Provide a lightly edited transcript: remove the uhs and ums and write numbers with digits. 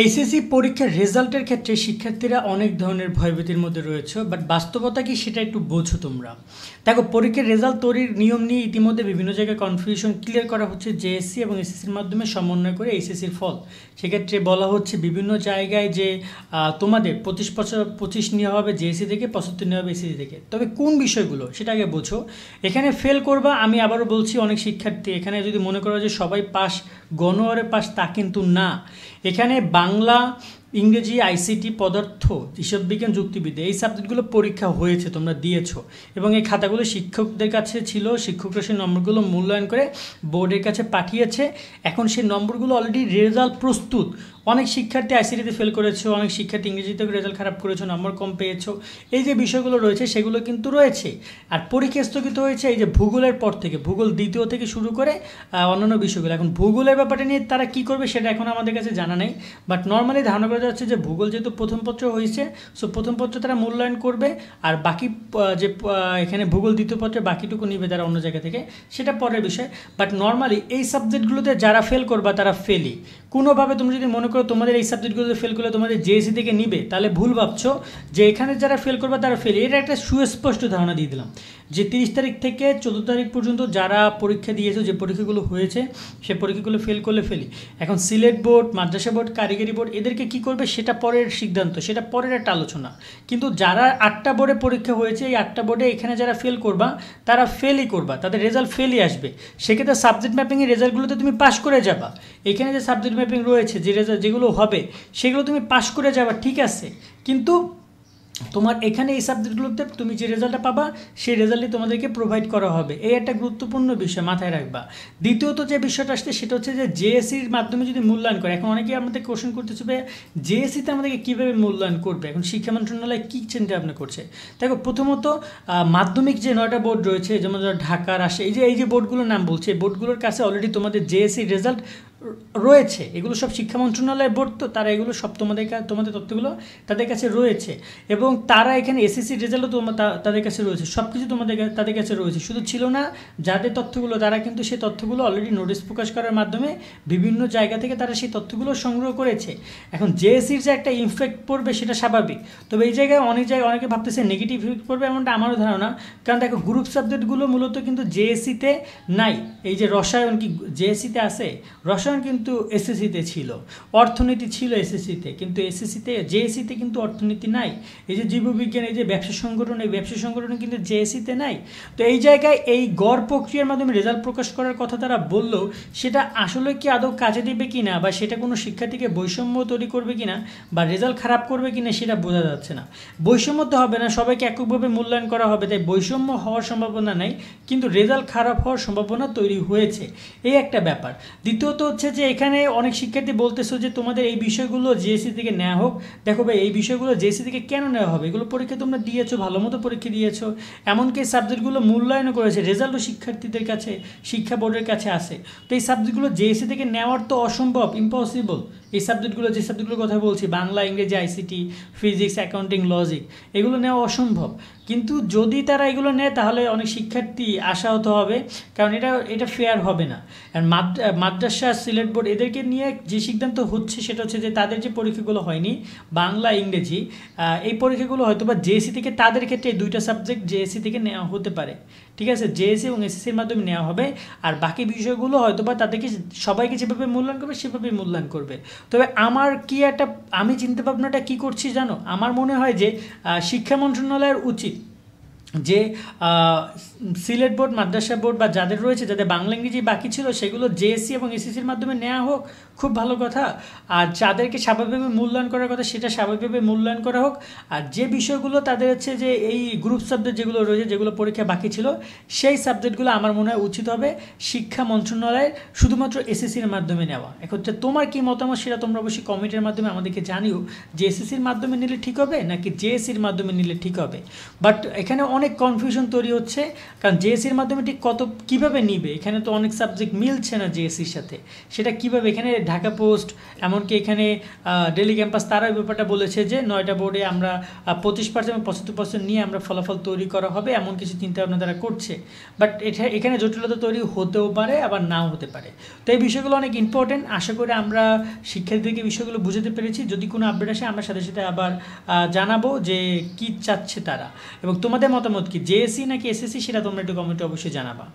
HSC পরীক্ষার রেজাল্টের ক্ষেত্রে শিক্ষার্থীরা অনেক ধরনের ভয়ভীতির মধ্যে রয়েছে, বাট বাস্তবতা কি সেটা একটু বোঝো তোমরা। দেখো, পরীক্ষার রেজাল্ট তৈরির নিয়ম নিয়ে ইতিমধ্যে বিভিন্ন জায়গায় কনফিউশন ক্লিয়ার করা হচ্ছে। জেএসসি এবং এসএসসির মাধ্যমে সমন্বয় করে এইচএসসির ফল, সেক্ষেত্রে বলা হচ্ছে বিভিন্ন জায়গায় যে তোমাদের 25 নেওয়া হবে জেএসসি থেকে, 75 নেওয়া হবে এসএসসি থেকে। তবে কোন বিষয়গুলো সেটা আগে বোঝো। এখানে ফেল করবা, আমি আবারও বলছি, অনেক শিক্ষার্থী এখানে যদি মনে করো যে সবাই পাস, গণহারে পাস, তা কিন্তু না। এখানে বাংলা, ইংরেজি, আইসিটি, পদার্থ, হিসাব বিজ্ঞান, যুক্তিবিদ্যা এই সাবজেক্টগুলো পরীক্ষা হয়েছে, তোমরা দিয়েছো এবং এই খাতাগুলো শিক্ষকদের কাছে ছিল। শিক্ষকরা সেই নম্বরগুলো মূল্যায়ন করে বোর্ডের কাছে পাঠিয়েছে। এখন সেই নম্বরগুলো অলরেডি রেজাল্ট প্রস্তুত। অনেক শিক্ষার্থী আইসিটিতে ফেল করেছো, অনেক শিক্ষার্থী ইংরেজিতে রেজাল্ট খারাপ করেছো, নম্বর কম পেয়েছো। এই যে বিষয়গুলো রয়েছে সেগুলো কিন্তু রয়েছে। আর পরীক্ষা স্থগিত হয়েছে এই যে ভূগোলের পর থেকে, ভূগোল দ্বিতীয় থেকে শুরু করে অন্যান্য বিষয়গুলো। এখন ভূগোলের ব্যাপারটা নিয়ে তারা কী করবে সেটা এখন আমাদের কাছে জানা নেই, বাট নর্মালি ধারণা করা যাচ্ছে যে ভূগোল যেহেতু প্রথম পত্র হয়েছে, সো প্রথম পত্র তারা মূল্যায়ন করবে, আর বাকি যে এখানে ভূগোল দ্বিতীয় পত্রে বাকিটুকু নিবে তারা অন্য জায়গা থেকে, সেটা পরের বিষয়। বাট নর্মালি এই সাবজেক্টগুলোতে যারা ফেল করবা তারা ফেলই। কোনোভাবে তুমি যদি মনে করো তোমাদের এই সাবজেক্টগুলোতে ফেল করলে তোমাদের জেএসসি থেকে নিবে, তাহলে ভুল ভাবছো। যে এখানে যারা ফেল করবা তারা ফেল, এটা একটা সুস্পষ্ট ধারণা দিয়ে দিলাম যে 30 তারিখ থেকে 14 তারিখ পর্যন্ত যারা পরীক্ষা দিয়েছো, যে পরীক্ষাগুলো হয়েছে সে পরীক্ষাগুলো ফেল করলে ফেলি। এখন সিলেট বোর্ড, মাদ্রাসা বোর্ড, কারিগরি বোর্ড এদেরকে কি করবে সেটা পরের সিদ্ধান্ত, সেটা পরের একটা আলোচনা। কিন্তু যারা 8টা বোর্ডে পরীক্ষা হয়েছে, এই 8টা বোর্ডে এখানে যারা ফেল করবা তারা ফেলই করবা, তাদের রেজাল্ট ফেলই আসবে। সেক্ষেত্রে সাবজেক্ট ম্যাপিংয়ের রেজাল্টগুলোতে তুমি পাস করে যাবা। এখানে যে সাবজেক্ট ম্যাপিং রয়েছে, যে রেজাল্ট যেগুলো হবে সেগুলো তুমি পাস করে যাবা, ঠিক আছে। কিন্তু তোমার এখানে এই সাবজেক্টগুলোতে তুমি যে রেজাল্টটা পাবা সেই রেজাল্টই তোমাদেরকে প্রোভাইড করা হবে। এই একটা গুরুত্বপূর্ণ বিষয় মাথায় রাখবা। দ্বিতীয়ত যে বিষয়টা আসছে সেটা হচ্ছে যে জেএসসির মাধ্যমে যদি মূল্যায়ন করে, এখন অনেকেই আমাদের কোশ্চেন করতেছে জেএসসিতে আমাদেরকে কীভাবে মূল্যায়ন করবে, এখন শিক্ষা মন্ত্রণালয় কী চিন্তা ভাবনা করছে। দেখো, প্রথমত মাধ্যমিক যে 9টা বোর্ড রয়েছে, যেমন ঢাকা, রাজশাহী, এই যে বোর্ডগুলোর নাম বলছে, এই বোর্ডগুলোর কাছে অলরেডি তোমাদের জেএসসির রেজাল্ট রয়েছে। এগুলো সব শিক্ষা মন্ত্রণালয়ের বোর্ড, তো তারা এগুলো সব তোমাদের তথ্যগুলো তাদের কাছে রয়েছে, এবং তারা এখানে এসএসসি রেজাল্টও তাদের কাছে রয়েছে, সব কিছু তাদের কাছে রয়েছে। শুধু ছিল না যাদের তথ্যগুলো, তারা কিন্তু সেই তথ্যগুলো অলরেডি নোটিশ প্রকাশ করার মাধ্যমে বিভিন্ন জায়গা থেকে তারা সেই তথ্যগুলো সংগ্রহ করেছে। এখন জেএসসির যে একটা ইমফেক্ট পড়বে সেটা স্বাভাবিক, তবে এই জায়গায় অনেকে ভাবতেছে নেগেটিভ ইফেক্ট পড়বে, এমনটা আমারও ধারণা। কারণ দেখো, গ্রুপ সাবজেক্টগুলো মূলত কিন্তু জেএসসিতে নাই। এই যে রসায়ন কি জেএসসিতে আছে, রসায়ন কিন্তু এসএসসিতে ছিল, অর্থনীতি ছিল এসএসসিতে, কিন্তু জেএসসিতে কিন্তু অর্থনীতি নাই। এই যে জীববিজ্ঞান, এই যে ব্যবসা সংগঠন, এই ব্যবসা সংগঠন কিন্তু জেএসসিতে নাই। তো এই জায়গায় এই গড় প্রক্রিয়ার মাধ্যমে রেজাল্ট প্রকাশ করার কথা তারা বললেও সেটা আসলে কি আদৌ কাজে দেবে কিনা, বা সেটা কোনো শিক্ষার্থীকে বৈষম্য তৈরি করবে কিনা, বা রেজাল্ট খারাপ করবে কিনা সেটা বোঝা যাচ্ছে না। বৈষম্য তো হবে না, সবাইকে এককভাবে মূল্যায়ন করা হবে, তাই বৈষম্য হওয়ার সম্ভাবনা নেই, কিন্তু রেজাল্ট খারাপ হওয়ার সম্ভাবনা তৈরি হয়েছে, এই একটা ব্যাপার। দ্বিতীয়ত হচ্ছে যে এখানে অনেক শিক্ষার্থী বলতেছো যে তোমাদের এই বিষয়গুলো জেএসসি থেকে নেওয়া হোক। দেখো ভাই, এই বিষয়গুলো জেএসসি থেকে কেন নেওয়া হবে? এগুলো পরীক্ষা তোমরা দিয়েছো, ভালো মতো পরীক্ষা দিয়েছো, এমনকি সাবজেক্টগুলো মূল্যায়নও করেছে, রেজাল্টও শিক্ষার্থীদের কাছে, শিক্ষা বোর্ডের কাছে আসে। তো এই সাবজেক্টগুলো জেএসসি থেকে নেওয়ার তো অসম্ভব, ইম্পসিবল। এই সাবজেক্টগুলো, যে সাবজেক্টগুলোর কথা বলছি, বাংলা, ইংরেজি, আইসিটি, ফিজিক্স, অ্যাকাউন্টিং, লজিক, এগুলো নেওয়া অসম্ভব। কিন্তু যদি তারা এগুলো নেয় তাহলে অনেক শিক্ষার্থী আশাহত হবে, কারণ এটা ফেয়ার হবে না। আর মাদ্রাসা, সিলেট বোর্ড এদেরকে নিয়ে যে সিদ্ধান্ত হচ্ছে সেটা হচ্ছে যে তাদের যে পরীক্ষাগুলো হয়নি, বাংলা, ইংরেজি, এই পরীক্ষাগুলো হয়তো বা জেএসসি থেকে, তাদের ক্ষেত্রে এই 2টা সাবজেক্ট জেএসসি থেকে নেওয়া হতে পারে, ঠিক আছে, জেএসসি এবং এসএসসির মাধ্যমে নেওয়া হবে। আর বাকি বিষয়গুলো হয়তো বা তাদেরকে সবাইকে যেভাবে মূল্যায়ন করবে সেভাবেই মূল্যায়ন করবে। তবে আমি চিন্তা ভাবনাটা কী করছি জানো, আমার মনে হয় যে শিক্ষা মন্ত্রণালয়ের উচিত যে সিলেট বোর্ড, মাদ্রাসা বোর্ড বা যাদের রয়েছে, যাদের বাংলা, ইংরেজি বাকি ছিল, সেগুলো জেএসসি এবং এসএসসির মাধ্যমে নেওয়া হোক, খুব ভালো কথা। আর যাদেরকে স্বাভাবিকভাবে মূল্যায়ন করার কথা সেটা স্বাভাবিকভাবে মূল্যায়ন করা হোক। আর যে বিষয়গুলো তাদের হচ্ছে যে এই গ্রুপ সাবজেক্ট যেগুলো রয়েছে, যেগুলো পরীক্ষা বাকি ছিল, সেই সাবজেক্টগুলো আমার মনে হয় উচিত হবে শিক্ষা মন্ত্রণালয়ের শুধুমাত্র এসএসসির মাধ্যমে নেওয়া। এখন হচ্ছে তোমার কী মতামত সেটা তোমরা অবশ্যই কমেন্টের মাধ্যমে আমাদেরকে জানিও, যে এসএসসির মাধ্যমে নিলে ঠিক হবে নাকি জেএসসির মাধ্যমে নিলে ঠিক হবে। বাট এখানে অনেক কনফিউশন তৈরি হচ্ছে, কারণ জেএসসির মাধ্যমে ঠিক কীভাবে নিবে, এখানে তো অনেক সাবজেক্ট মিলছে না জেএসসির সাথে, সেটা কীভাবে, এখানে ঢাকা পোস্ট, এমনকি এখানে ডেলি ক্যাম্পাস, তারা এই ব্যাপারটা বলেছে যে 9টা বোর্ডে আমরা 25% এবং 75% নিয়ে আমরা ফলাফল তৈরি করা হবে, এমন কিছু চিন্তাভাবনা তারা করছে। বাট এখানে জটিলতা তৈরি হতেও পারে, আবার নাও হতে পারে। তো এই বিষয়গুলো অনেক ইম্পর্টেন্ট। আশা করি আমরা শিক্ষার্থীদেরকে বিষয়গুলো বুঝতে পেরেছি। যদি কোনো আপডেট আসে আমরা সাথে সাথে আবার জানাবো যে কি চাচ্ছে তারা, এবং তোমাদের মতামত কি, জেএসসি নাকি এসএসসি, সেটা তোমরা একটু কমেন্টে অবশ্যই জানাবা।